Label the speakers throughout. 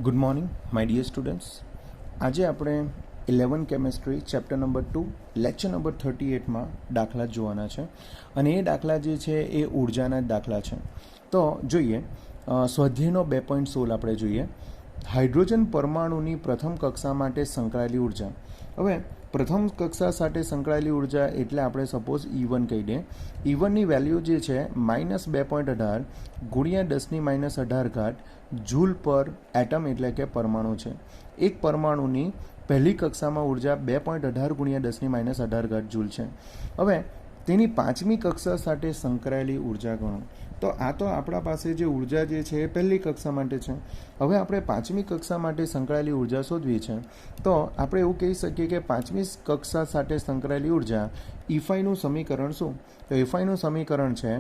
Speaker 1: Good morning my dear students. આજે આપણે 11 chemistry chapter number 2 lecture number 38માં દાખલા જોવાના છે અને એ દાખલા જે છે એ ઉર્જાના જ દાખલા છે. તો જોઈએ સ્વાધ્યાયનો 2.16 આપણે જોઈએ. હાઇડ્રોજન પરમાણુની પ્રથમ કક્ષા માટે સંકળાયેલી ઉર્જા. હવે પ્રથમ કક્ષા સાથે સંકળાયેલી ઉર્જા એટલે આપણે સપોઝ E1 કહી દઈએ. E1ની વેલ્યુ જે છે -2.18 ગુણ્યા 10⁻18 જૂલ પર એટમ એટલે કે પરમાણુ છે. એક પરમાણુની પહેલી કક્ષામાં ઉર્જા 2.18 ગુણ્યા 10⁻18 જૂલ છે. હવે તેની પાંચમી કક્ષા સાથે સંકળાયેલી ઉર્જા ગણો. તો આ તો આપણા પાસે જે ઉર્જા જે છે એ પહેલી કક્ષા માટે છે. હવે આપણે પાંચમી કક્ષા માટે સંકળાયેલી ઉર્જા શોધવી છે. તો આપણે એવું કહી શકીએ કે પાંચમી કક્ષા સાથે સંકળાયેલી ઉર્જા E5નું સમીકરણ શું? તો E5નું સમીકરણ છે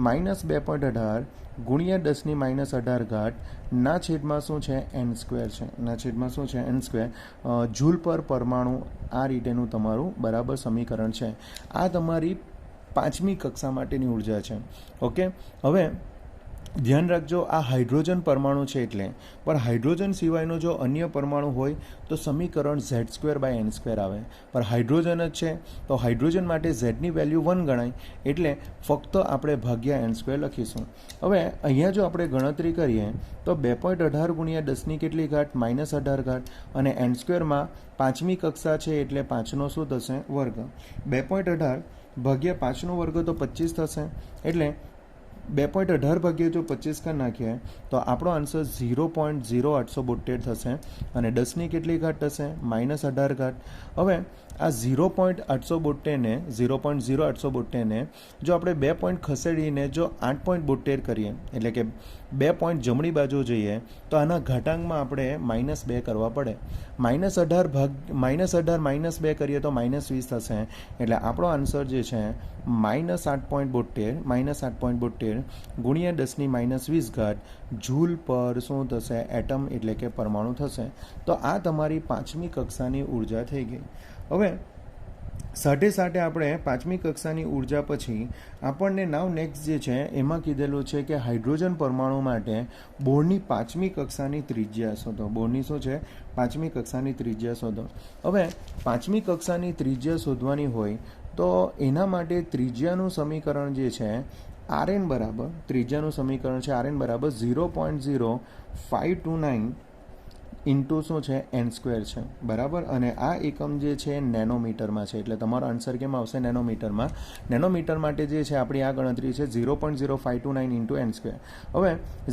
Speaker 1: -2.18 ગુણ્યા 10⁻18 ના છેદમાં શું છે n² છે. ના છેદમાં શું છે n². જૂલ પર પરમાણુ આ રીતેનું તમારું બરાબર સમીકરણ છે. આ તમારી પાંચમી કક્ષા માટેની ઉર્જા છે. ઓકે, હવે ધ્યાન રાખજો, આ હાઇડ્રોજન પરમાણુ છે એટલે, પણ હાઇડ્રોજન સિવાયનો જો અન્ય પરમાણુ હોય તો સમીકરણ Z²/n² આવે. પણ હાઇડ્રોજન જ છે તો હાઇડ્રોજન માટે ઝેડની વેલ્યુ 1 ગણાય એટલે ફક્ત આપણે ભાગ્યા n² લખીશું. હવે અહીંયા જો આપણે ગણતરી કરીએ તો 2.18 ગુણ્યા 10ની કેટલી ઘાત -18 અને n²માં પાંચમી કક્ષા છે એટલે 5નો શું થશે વર્ગ. 2.18 ભાગ્યા 5નો વર્ગ તો 25 થશે એટલે 2.18 ભાગ્યા જો 25 કરી નાખીએ તો આપણો આન્સર 0.0872 થશે અને 10ની કેટલી ઘાત થશે -18. હવે આ 0.0872ને જો આપણે 2 પોઈન્ટ ખસેડીને જો 8.72 કરીએ એટલે કે 2 પોઈન્ટ જમણી બાજુ જઈએ તો આના ઘાતાંકમાં આપણે -2 કરવા પડે. -18 કરીએ તો -20 થશે એટલે આપણો આન્સર જે છે -8.72 ગુણ્યા 10⁻20 જૂલ પર શું થશે એટમ એટલે કે પરમાણુ થશે. તો આ તમારી પાંચમી કક્ષાની ઉર્જા થઈ ગઈ. હવે સાથે સાથે આપણે પાંચમી કક્ષાની ઉર્જા પછી આપણને નાવ નેક્સ્ટ જે છે એમાં કીધેલું છે કે હાઇડ્રોજન પરમાણુ માટે બોરની પાંચમી કક્ષાની ત્રિજ્યા શોધો. બોરની શું છે પાંચમી કક્ષાની ત્રિજ્યા શોધો. હવે પાંચમી કક્ષાની ત્રિજ્યા શોધવાની હોય તો એના માટે ત્રિજ્યાનું સમીકરણ જે છે Rn બરાબર, ત્રિજ્યાનું સમીકરણ છે Rn બરાબર 0.0529 ઇન્ટુ શું છે n² છે બરાબર. અને આ એકમ જે છે નેનોમીટરમાં છે એટલે તમારો આન્સર કેમ આવશે નેનોમીટરમાં. નેનોમીટર માટે જે છે આપણી આ ગણતરી છે 0.0529 ઇન્ટુ n². હવે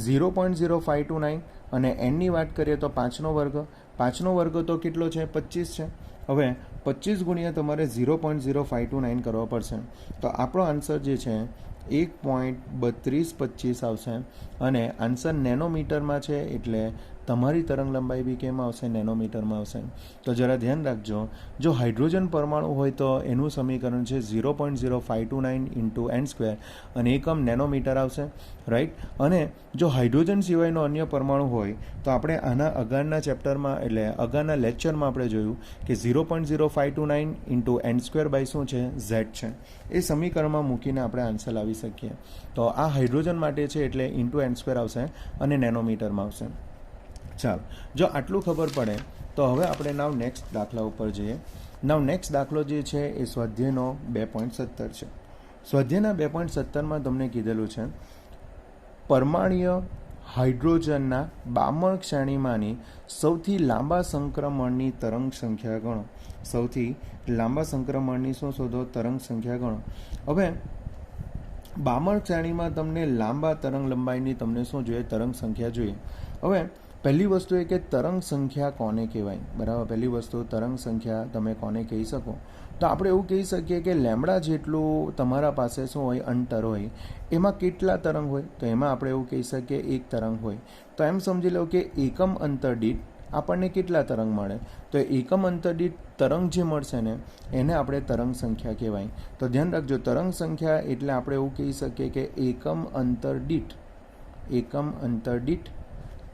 Speaker 1: 0.0529 અને nની વાત કરીએ તો 5નો વર્ગ. 5નો વર્ગ તો કેટલો છે 25 છે. હવે 25 ગુણ્યા તમારે 0.0529 કરવા પડશે તો આપણો આન્સર જે છે 1.3225 આવશે અને આન્સર નેનોમીટરમાં છે એટલે તમારી તરંગ લંબાઈ બી કેમ આવશે નેનોમીટરમાં આવશે. તો જરા ધ્યાન રાખજો, જો હાઇડ્રોજન પરમાણુ હોય તો એનું સમીકરણ છે 0.0529 ઇન્ટુ n² અને એકમ નેનોમીટર આવશે, રાઈટ. અને જો હાઇડ્રોજન સિવાયનો અન્ય પરમાણુ હોય તો આપણે આના અગારના ચેપ્ટરમાં એટલે અગારના લેક્ચરમાં આપણે જોયું કે 0.0529 ઇન્ટુ n² શું છે ઝેડ છે. એ સમીકરણમાં મૂકીને આપણે આન્સર લાવી શકીએ. તો આ હાઇડ્રોજન માટે છે એટલે ઇન્ટુ n² આવશે અને નેનોમીટરમાં આવશે. ચાલો, જો આટલું ખબર પડે તો હવે આપણે નાવ નેક્સ્ટ દાખલા ઉપર જઈએ. નાવ નેક્સ્ટ દાખલો જે છે એ સ્વાધ્યાયનો 2.17 છે. સ્વાધ્યાયના 2.17માં તમને કીધેલું છે પરમાણ્વીય હાઇડ્રોજનના બામણ શ્રેણીમાંની સૌથી લાંબા સંક્રમણની તરંગ સંખ્યા ગણો. સૌથી લાંબા સંક્રમણની શું શોધો તરંગ સંખ્યા ગણો. હવે બામણ શ્રેણીમાં તમને લાંબા તરંગ લંબાઈની તમને શું જોઈએ તરંગ સંખ્યા જોઈએ. હવે પહેલી વસ્તુ એ કે તરંગ સંખ્યા કોને કહેવાય બરાબર. પહેલી વસ્તુ તરંગ સંખ્યા તમે કોને કહી શકો તો આપણે એવું કહી શકીએ કે લેમડા જેટલું તમારા પાસે શું હોય અંતર હોય એમાં કેટલા તરંગ હોય તો એમાં આપણે એવું કહી શકીએ એક તરંગ હોય. તો એમ સમજી લો કે એકમ અંતર દીઠ આપણને કેટલા તરંગ મળે તો એકમ અંતર દીઠ તરંગ જે મળશે ને એને આપણે તરંગ સંખ્યા કહેવાય. તો ધ્યાન રાખજો, તરંગ સંખ્યા એટલે આપણે એવું કહી શકીએ કે એકમ અંતર દીઠ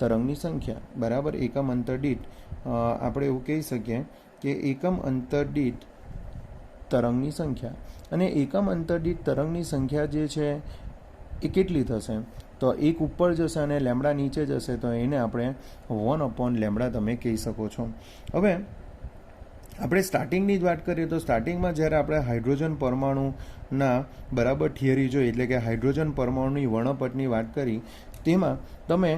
Speaker 1: તરંગની સંખ્યા બરાબર. એકમ અંતર દીઠ આપણે એવું કહી શકીએ કે એકમ અંતર દીઠ તરંગની સંખ્યા. અને એકમ અંતર દીઠ તરંગની સંખ્યા જે છે એ કેટલી થશે તો એક ઉપર જશે અને લેમડા નીચે જશે તો એને આપણે 1/λ તમે કહી શકો છો. હવે આપણે સ્ટાર્ટિંગની જ વાત કરીએ તો સ્ટાર્ટિંગમાં જ્યારે આપણે હાઇડ્રોજન પરમાણુના બરાબર થિયરી જોઈ, એટલે કે હાઇડ્રોજન પરમાણુની વર્ણપટની વાત કરી, તેમાં તમે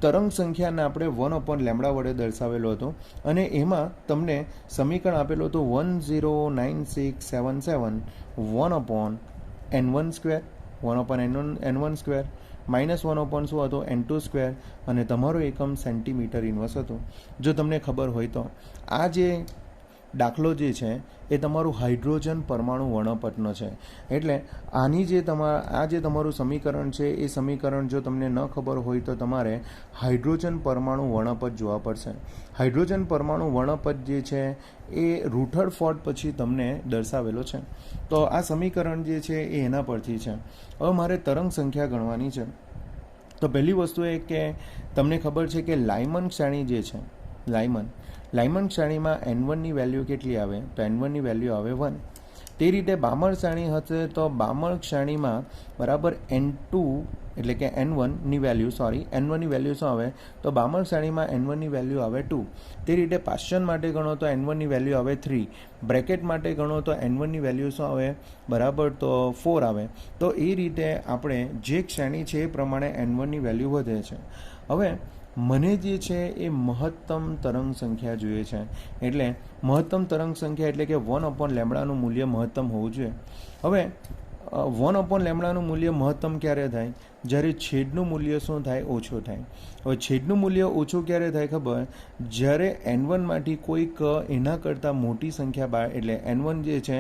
Speaker 1: તરંગ સંખ્યાને આપણે 1/λ વડે દર્શાવેલો હતો અને એમાં તમને સમીકરણ આપેલું હતું 109677 1/n1² 1/n1² -1 શું હતો n2² અને તમારો એકમ સેન્ટીમીટર ઇન્વર્સ હતો. જો તમને ખબર હોય તો આ જે દાખલો જે છે એ તમારું હાઇડ્રોજન પરમાણુ વર્ણપટનો છે. એટલે આની જે આ જે તમારું સમીકરણ છે એ સમીકરણ જો તમને ન ખબર હોય તો તમારે હાઇડ્રોજન પરમાણુ વર્ણપટ જોવા પડશે. હાઇડ્રોજન પરમાણુ વર્ણપટ જે છે એ રૂથરફોર્ડ પછી તમને દર્શાવેલો છે. તો આ સમીકરણ જે છે એ એના પરથી છે. હવે મારે તરંગ સંખ્યા ગણવાની છે. તો પહેલી વસ્તુ એ કે તમને ખબર છે કે લાયમન શ્રેણી જે છે, લાયમન શ્રેણીમાં n1ની વેલ્યુ કેટલી આવે? તો n1ની વેલ્યુ આવે 1. તે રીતે બામણ શ્રેણી હશે તો બામણ શ્રેણીમાં બરાબર n2 એટલે કે n1ની વેલ્યુ n1ની વેલ્યુ શું આવે? તો બામણ શ્રેણીમાં n1ની વેલ્યુ આવે 2. તે રીતે પાશ્ચન માટે ગણો તો n1ની વેલ્યુ આવે 3. બ્રેકેટ માટે ગણો તો n1ની વેલ્યુ શું આવે? બરાબર તો 4 આવે. તો એ રીતે આપણે જે શ્રેણી છે એ પ્રમાણે n1ની વેલ્યુ વધે છે. હવે મને જે છે એ મહત્તમ તરંગ સંખ્યા જોઈએ છે. એટલે મહત્તમ તરંગ સંખ્યા એટલે કે 1/λનું મૂલ્ય મહત્તમ હોવું જોઈએ. હવે 1/λનું મૂલ્ય મહત્તમ ક્યારે થાય? જ્યારે છેદનું મૂલ્ય શું થાય? ઓછું થાય. હવે છેદનું મૂલ્ય ઓછું ક્યારે થાય ખબર? જ્યારે n1માંથી કોઈક એના કરતાં મોટી સંખ્યા એટલે n1 જે છે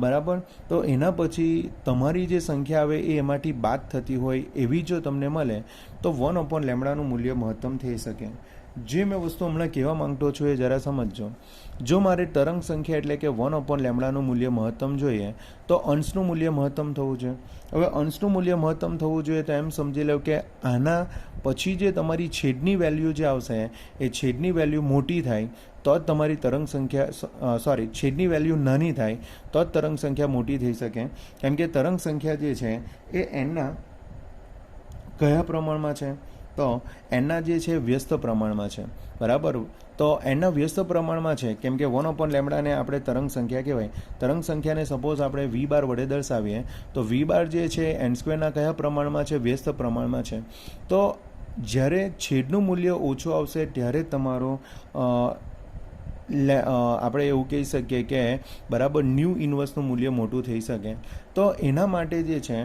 Speaker 1: બરાબર, તો એના પછી તમારી જે સંખ્યા આવે એ એમાંથી બાદ થતી હોય એવી જો તમને મળે તો 1/λનું મૂલ્ય મહત્તમ થઈ શકે. જે મેં વસ્તુ હમણાં કહેવા માંગતો છું એ જરા સમજજો. જો મારે તરંગ સંખ્યા એટલે કે 1/λનું મૂલ્ય મહત્તમ જોઈએ તો અંશનું મૂલ્ય મહત્તમ થવું જોઈએ. હવે અંશનું મૂલ્ય મહત્તમ થવું જોઈએ તો એમ સમજી લો કે આના પછી જે તમારી છેદની વેલ્યુ જે આવશે એ છેદની વેલ્યુ મોટી થાય તો જ તમારી તરંગ સંખ્યા છેદની વેલ્યુ નાની થાય તો જ તરંગ સંખ્યા મોટી થઈ શકે. કેમ કે તરંગ સંખ્યા જે છે એ એનના કયા પ્રમાણમાં છે? તો એનના જે છે વ્યસ્ત પ્રમાણમાં છે. બરાબર, તો એના વ્યસ્ત પ્રમાણમાં છે. કેમ કે 1/λને આપણે તરંગ સંખ્યા કહેવાય. તરંગ સંખ્યાને સપોઝ આપણે v બાર વડે દર્શાવીએ તો v બાર જે છે n²ના કયા પ્રમાણમાં છે? વ્યસ્ત પ્રમાણમાં છે. તો જ્યારે છેદનું મૂલ્ય ઓછું આવશે ત્યારે તમારો આપણે એવું કહી શકીએ કે બરાબર ન્યૂ ઇન્વર્સનું મૂલ્ય મોટું થઈ શકે. તો એના માટે જે છે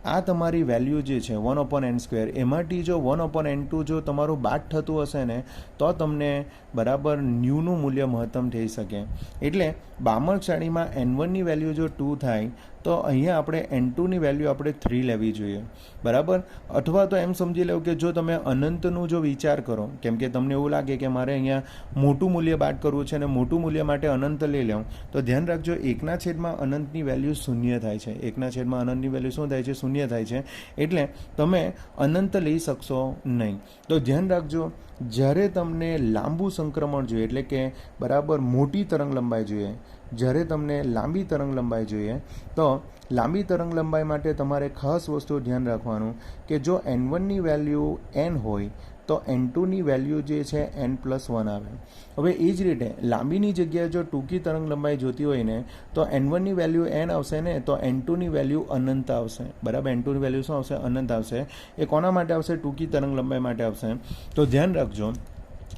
Speaker 1: આ તમારી વેલ્યુ જે છે 1/n² એમાંથી જો 1/n2 જો તમારું બાદ થતું હશે ને તો તમને બરાબર ન્યૂનું મૂલ્ય મહત્તમ થઈ શકે. એટલે બામણ શ્રેણીમાં n1ની વેલ્યુ જો 2 થાય તો અહીંયા આપણે n2ની વેલ્યુ આપણે 3 લેવી જોઈએ. બરાબર, અથવા તો એમ સમજી લો કે જો તમે અનંતનું જો વિચાર કરો, કેમ કે તમને એવું લાગે કે મારે અહીંયા મોટું મૂલ્ય બાદ કરવું છે અને મોટું મૂલ્ય માટે અનંત લઈ લઉં, તો ધ્યાન રાખજો 1/છેદમાં અનંતની વેલ્યુ 0 થાય છે. 1/છેદમાં અનંતની વેલ્યુ શું થાય છે? 0 થાય છે. એટલે તમે અનંત લઈ શકશો નહીં. તો ધ્યાન રાખજો, જ્યારે તમને લાંબુ સંક્રમણ જોઈએ એટલે કે બરાબર મોટી તરંગ લંબાઈ જોઈએ, જ્યારે તમને લાંબી તરંગ લંબાઈ જોઈએ તો લાંબી તરંગ લંબાઈ માટે તમારે ખાસ વસ્તુ ધ્યાન રાખવાનું કે જો n1ની વેલ્યુ n હોય તો n2ની વેલ્યુ જે છે n+1 આવે. હવે એ જ રીતે લાંબીની જગ્યાએ જો ટૂંકી તરંગ લંબાઈ જોતી હોય ને તો n1ની વેલ્યુ n આવશે ને તો n2ની વેલ્યુ અનંત આવશે. બરાબર, n2ની વેલ્યુ શું આવશે? અનંત આવશે. એ કોના માટે આવશે? ટૂંકી તરંગ લંબાઈ માટે આવશે. તો ધ્યાન રાખજો,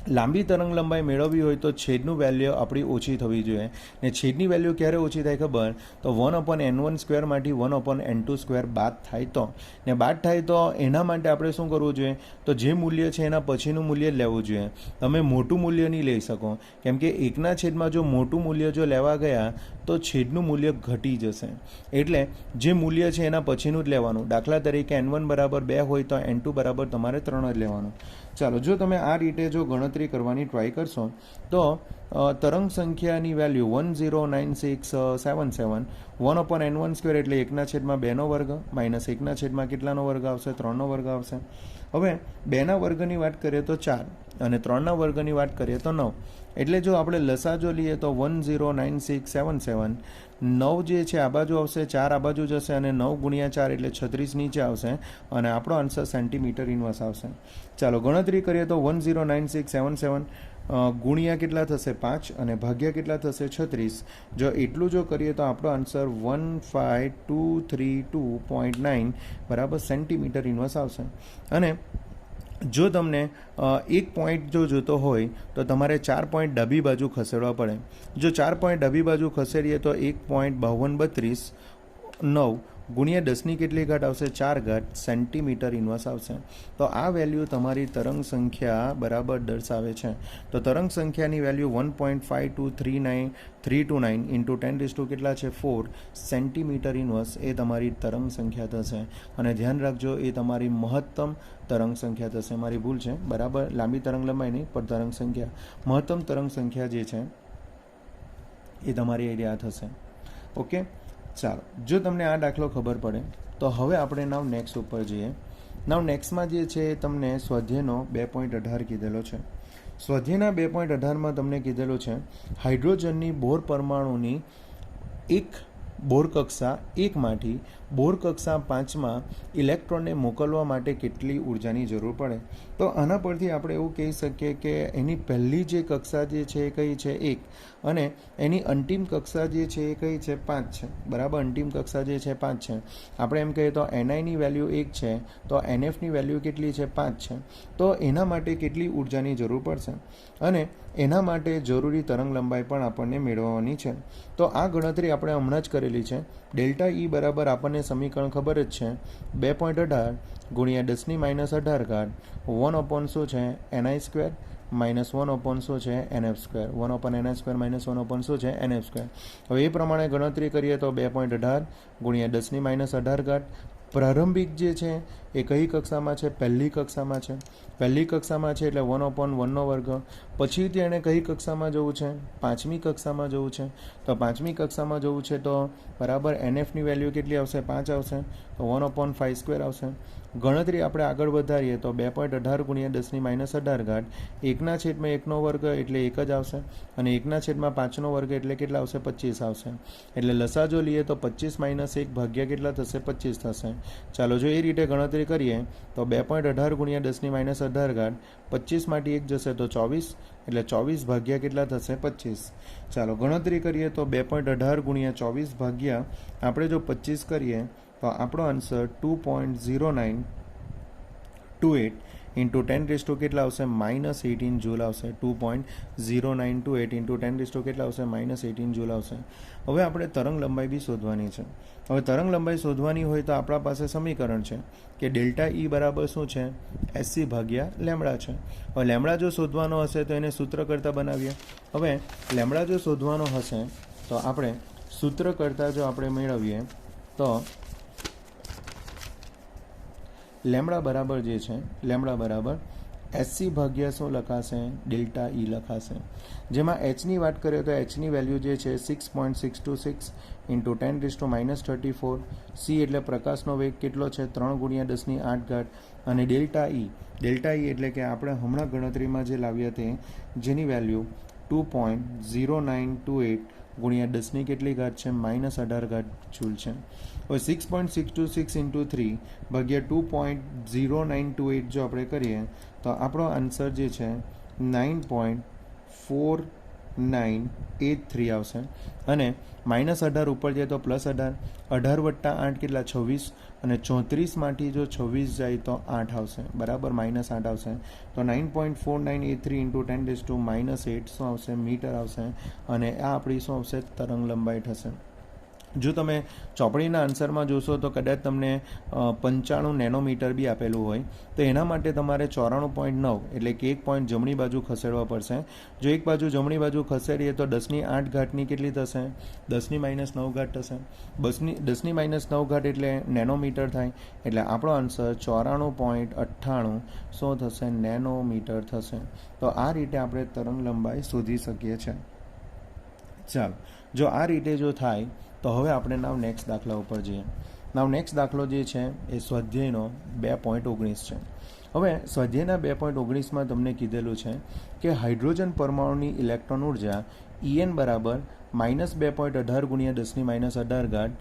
Speaker 1: લાંબી તરંગ લંબાઈ મેળવવી હોય તો છેદનું વેલ્યુ આપણી ઓછી થવી જોઈએ. ને છેદની વેલ્યુ ક્યારે ઓછી થાય ખબર? તો 1/n1² માંથી 1/n2² બાદ થાય તો. ને બાદ થાય તો એના માટે આપણે શું કરવું જોઈએ? તો જે મૂલ્ય છે એના પછીનું મૂલ્ય જ લેવું જોઈએ. તમે મોટું મૂલ્ય નહીં લઈ શકો, કેમ કે 1/છેદમાં જો મોટું મૂલ્ય જો લેવા ગયા તો છેદનું મૂલ્ય ઘટી જશે. એટલે જે મૂલ્ય છે એના પછીનું જ લેવાનું. દાખલા તરીકે n1 બરાબર 2 હોય તો n2 બરાબર તમારે 3 જ લેવાનું. ચાલો, જો તમે આ રીતે જો ગણતરી કરવાની ટ્રાય કરશો તો તરંગ સંખ્યાની વેલ્યુ 109677 1/n1² એટલે 1/2 વર્ગ માઇનસ 1/કેટલાનો વર્ગ આવશે? 3 વર્ગ આવશે. હવે 2 વર્ગની વાત કરીએ તો 4. અને 3ના વર્ગની વાત કરીએ તો 9. એટલે જો આપણે લસા જો લઈએ તો 109677, 9 જે છે આ બાજુ આવશે, 4 આ બાજુ જશે અને 9 ગુણ્યા 4 એટલે 36 નીચે આવશે અને આપણો આન્સર સેન્ટીમીટર ઇન્વર્સ આવશે. ચાલો ગણતરી કરીએ તો 109677 ગુણ્યા કેટલા થશે 5 અને ભાગ્યા કેટલા થશે 36. જો એટલું જો કરીએ તો આપણો આન્સર 15232.9 બરાબર સેન્ટીમીટર ઇન્વર્સ આવશે. અને જો તમને એક પોઈન્ટ જો જોતો હોય તો તમારે 4 પોઈન્ટ ડાબી બાજુ ખસેડવા પડે. જો 4 પોઈન્ટ ડાબી બાજુ ખસેડીએ તો 1.5232 ગુણ્યા 10ની કેટલી ઘાત આવશે 4 ઘાત સેન્ટીમીટર ઇન્વર્સ આવશે. તો આ વેલ્યુ તમારી તરંગ સંખ્યા બરાબર દર્શાવે છે. તો તરંગ સંખ્યાની વેલ્યુ 1.52329 ઇન્ટુ 10 કેટલા છે 4 સેન્ટીમીટર ઇન્વર્સ એ તમારી તરંગ સંખ્યા થશે. અને ધ્યાન રાખજો એ તમારી મહત્તમ તરંગ સંખ્યા થશે. મારી ભૂલ છે, બરાબર લાંબી તરંગ લંબાઈ નહીં પણ તરંગ સંખ્યા, મહત્તમ તરંગ સંખ્યા જે છે એ તમારી એરિયા થશે. ઓકે, ચાલો જો તમને આ દાખલો ખબર પડે તો હવે આપણે નાવ નેક્સ્ટ ઉપર જઈએ. નાવ નેક્સ્ટમાં જે છે તમને સ્વાધ્યાયનો 2.18 કીધેલો છે. સ્વાધ્યાયના 2.18માં તમને કીધેલો છે હાઇડ્રોજનની બોર પરમાણુની એક બોર કક્ષા 1માંથી બોર કક્ષા 5માં ઇલેક્ટ્રોનને મોકલવા માટે કેટલી ઉર્જાની જરૂર પડે. તો આના પરથી આપણે એવું કહી શકીએ કે એની પહેલી જે કક્ષા જે છે એ કઈ છે 1 અને એની અંતિમ કક્ષા જે છે એ કઈ છે 5 છે. બરાબર, અંતિમ કક્ષા જે છે 5 છે. આપણે એમ કહીએ તો NIની વેલ્યુ 1 છે તો NFની વેલ્યુ કેટલી છે 5 છે. તો એના માટે કેટલી ઉર્જાની જરૂર પડશે અને એના માટે જરૂરી તરંગ લંબાઈ પણ આપણને મેળવવાની છે. તો આ ગણતરી આપણે હમણાં જ કરેલી છે. ડેલ્ટા E બરાબર આપણને સમીકરણ ખબર જ છે 2.18 ગુણ્યા 10ની -18 ઘાત 1 શું છે NI² માઇનસ 1 શું છે NF², 1/NI² માઇનસ 1 શું છે NF². હવે એ પ્રમાણે ગણતરી કરીએ તો 2.18 ગુણ્યા 10ની -18 ઘાત. પ્રારંભિક જે છે એ કઈ કક્ષામાં છે? પહેલી કક્ષામાં છે. પહેલી કક્ષામાં છે એટલે 1/1નો વર્ગ. પછીથી એણે કઈ કક્ષામાં જવું છે? 5મી કક્ષામાં જવું છે. તો 5મી કક્ષામાં જવું છે તો બરાબર NFની વેલ્યુ કેટલી આવશે 5 આવશે તો 1/5² આવશે. ગણતરી આપણે આગળ વધારીએ તો 2.18 ગુણ્યા 10ની -18 ઘાત 1/1નો વર્ગ એટલે 1 જ આવશે અને 1/5નો વર્ગ એટલે કેટલા આવશે 25 આવશે. એટલે લસા જો લઈએ તો 25 - 1 ભાગ્યા કેટલા થશે 25 થશે. ચાલો જો એ રીતે ગણતરી કરીએ તો 2.18 ગુણ્યા 10ની -18 ઘાત 25માંથી 1 જશે તો 24 એટલે 24 ભાગ્યા કેટલા થશે 25. ચાલો ગણતરી કરીએ તો 2.18 ગુણ્યા 24 ભાગ્યા આપણે જો 25 કરીએ તો આપણો આન્સર 2.0928 ઇન્ટુ 10 કેટલા આવશે -18 જૂલ આવશે. 2.0928 ઇન્ટુ 10 કેટલા આવશે -18 જૂલ આવશે. હવે આપણે તરંગ લંબાઈ બી શોધવાની છે. હવે તરંગ લંબાઈ શોધવાની હોય તો આપણા પાસે સમીકરણ છે કે ડેલ્ટા E બરાબર શું છે SC ભાગ્યા લેમડા છે. હવે લેમડા જો શોધવાનો હશે તો એને સૂત્ર કરતાં બનાવીએ. હવે લેમડા જો શોધવાનો હશે તો આપણે સૂત્ર કરતાં જો આપણે મેળવીએ તો લેમડા બરાબર જે છે લેમડા બરાબર SC ભાગ્યા શું લખાશે ડેલ્ટા E લખાશે. જેમાં Hની વાત કરીએ તો Hની વેલ્યુ જે છે 6.626 ઇન્ટુ 10⁻34. C એટલે પ્રકાશનો વેગ કેટલો છે 3 ગુણ્યા 10ની 8 ઘાત અને ડેલ્ટા E એટલે કે આપણે હમણાં ગણતરીમાં જે લાવ્યા તે જેની વેલ્યુ 2.0928 ગુણ્યા 10ની કેટલી ઘાત છે -18 ઘાત જૂલ છે. હવે 6.626 ઇન્ટુ 3 ભાગ્યા 2.0928 જો આપણે કરીએ તો આપણો આન્સર જે છે 9.4983 આવશે અને -18 ઉપર જાય તો +18, 18 વત્તા 8 કેટલા 26 અને 34માંથી જો 26 જાય તો 8 આવશે બરાબર -8 આવશે. તો 9.4983 ઇન્ટુ 10⁻⁸ શું આવશે મીટર આવશે અને આ આપણી શું આવશે તરંગ લંબાઈ થશે. જો તમે ચોપડીના આન્સરમાં જોશો તો કદાચ તમને 95 નેનોમીટર બી આપેલું હોય તો એના માટે તમારે 94.9 એટલે કે 1 પોઈન્ટ જમણી બાજુ ખસેડવા પડશે. જો એક બાજુ જમણી બાજુ ખસેડીએ તો 10ની 8 ઘાતની કેટલી થશે 10ની -9 ઘાત થશે. 10ની -9 ઘાત એટલે નેનોમીટર થાય એટલે આપણો આન્સર 94.98 શું થશે નેનોમીટર થશે. તો આ રીતે આપણે તરંગ લંબાઈ શોધી શકીએ છીએ. ચાલો જો આ રીતે જો થાય તો હવે આપણે નાવ નેક્સ્ટ દાખલા ઉપર જઈએ. નાવ નેક્સ્ટ દાખલો જે છે એ સ્વાધ્યાયનો 2.19 છે. હવે સ્વાધ્યાયના 2.19માં તમને કીધેલું છે કે હાઇડ્રોજન પરમાણુની ઇલેક્ટ્રોન ઉર્જા En બરાબર -2.18 ગુણ્યા 10⁻18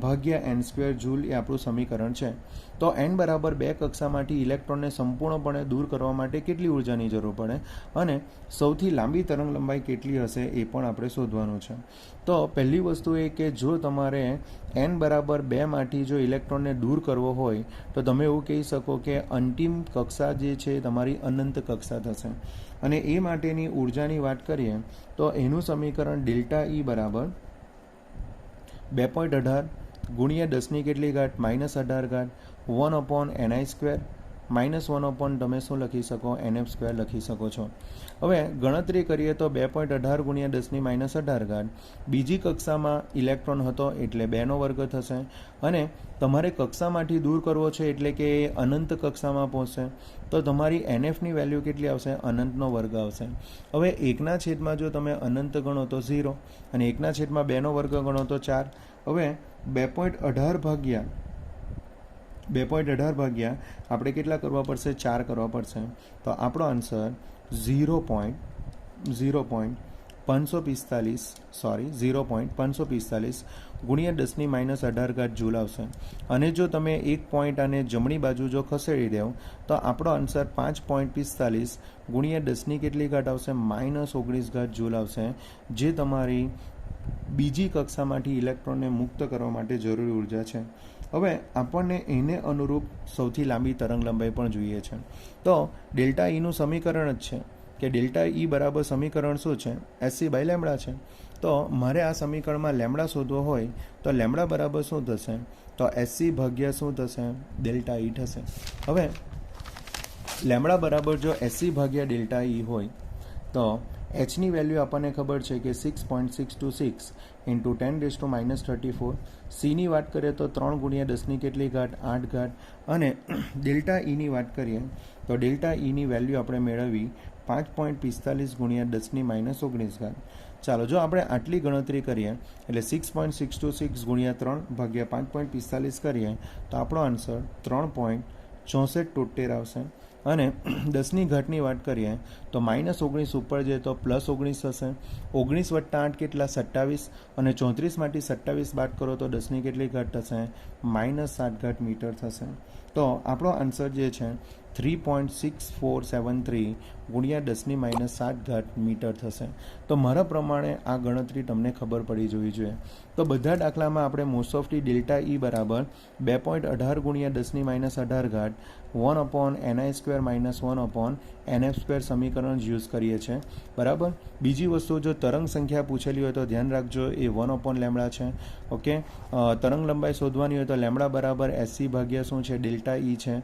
Speaker 1: ભાગ્યા n સ્ક્વેર જૂલ એ આપણું સમીકરણ છે. તો n બરાબર 2 કક્ષામાંથી ઇલેક્ટ્રોનને સંપૂર્ણપણે દૂર કરવા માટે કેટલી ઉર્જાની જરૂર પડે અને સૌથી લાંબી તરંગ લંબાઈ કેટલી હશે એ પણ આપણે શોધવાનું છે. તો પહેલી વસ્તુ એ કે જો તમારે n બરાબર 2માંથી જો ઇલેક્ટ્રોનને દૂર કરવો હોય તો તમે એવું કહી શકો કે અંતિમ કક્ષા જે છે તમારી અનંત કક્ષા થશે. અને એ માટેની ઉર્જાની વાત કરીએ તો એનું સમીકરણ ડેલ્ટા E બરાબર 2.18 ગુણ્યા 10⁻18 1/ni² -1 તમે શું લખી શકો nf² લખી શકો છો. હવે ગણતરી કરીએ તો 2.18 ગુણ્યા 10⁻18 બીજી કક્ષામાં ઇલેક્ટ્રોન હતો એટલે 2નો વર્ગ થશે અને તમારે કક્ષામાંથી દૂર કરવો છે એટલે કે અનંત કક્ષામાં પહોંચશે તો તમારી nfની વેલ્યુ કેટલી આવશે અનંતનો વર્ગ આવશે. હવે 1/છેદમાં જો તમે અનંત ગણો તો 0 અને 1/છેદમાં 2નો વર્ગ ગણો તો 4. હવે 2.18 ભાગ્યા આપણે કેટલા કરવા પડશે 4 કરવા પડશે. તો આપણો આન્સર 0.545 ગુણ્યા 10⁻18 જૂલ આવશે. અને જો તમે એક પોઈન્ટ અને જમણી બાજુ જો ખસેડી દો તો આપણો આન્સર 5.45 ગુણ્યા 10⁻19 આવશે -19 જૂલ આવશે, જે તમારી બીજી કક્ષામાંથી ઇલેક્ટ્રોનને મુક્ત કરવા માટે જરૂરી ઉર્જા છે. હવે આપણને એને અનુરૂપ સૌથી લાંબી તરંગ લંબાઈ પણ જોઈએ છે. તો ડેલ્ટા ઈનું સમીકરણ જ છે કે ડેલ્ટા ઈ બરાબર સમીકરણ શું છે SC/λ છે. તો મારે આ સમીકરણમાં લેમડા શોધવો હોય તો લેમડા બરાબર શું થશે તો SC ભાગ્યા શું થશે ડેલ્ટા ઈ થશે. હવે લેમડા બરાબર જો SC ભાગ્યા ડેલ્ટા ઈ હોય તો Hની વેલ્યુ આપણને ખબર છે કે 6.626 × 10⁻34. Cની વાત કરીએ તો 3 ગુણ્યા 10⁸ અને ડેલ્ટા ઈની વાત કરીએ તો ડેલ્ટા ઈની વેલ્યુ આપણે મેળવી 5.45 ગુણ્યા 10⁻19. ચાલો જો આપણે આટલી ગણતરી કરીએ એટલે 6.626 ગુણ્યા 3 ભાગ્યા 5.45 કરીએ તો આપણો આન્સર 3.64 આવશે. અને 10ની ઘાતની વાત કરીએ તો -19 ઉપર જાય તો +19 થશે. 19 + 8 કેટલા 27 અને 34માંથી 27 બાદ કરો તો 10ની કેટલી ઘાત થશે -7 મીટર થશે. તો આપણો આન્સર જે છે 3.6473 ગુણ્યા 10⁻7 મીટર થશે. તો મારા પ્રમાણે આ ગણતરી તમને ખબર પડી જવી જોઈએ. તો બધા દાખલામાં આપણે મોસ્ટ ઓફલી ડેલ્ટા ઈ બરાબર 2.18 ગુણ્યા 10⁻18 1/ni² -1/nf² સમીકરણ યુઝ કરીએ છીએ. બરાબર. બીજી વસ્તુ જો તરંગ સંખ્યા પૂછેલી હોય તો ધ્યાન રાખજો એ 1/λ છે. ઓકે. તરંગ લંબાઈ શોધવાની હોય તો લેમડા બરાબર SC ભાગ્યા શું છે ડેલ્ટા ઈ છે.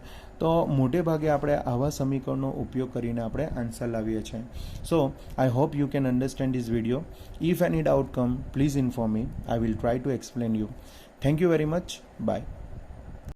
Speaker 1: તો મોટે ભાગે આપણે આવા સમીકરણનો ઉપયોગ કરીને આપણે આન્સર લાવીએ છીએ. So I hope you can understand this video. If any doubt come please inform me. I will try to explain you. Thank you very much. By.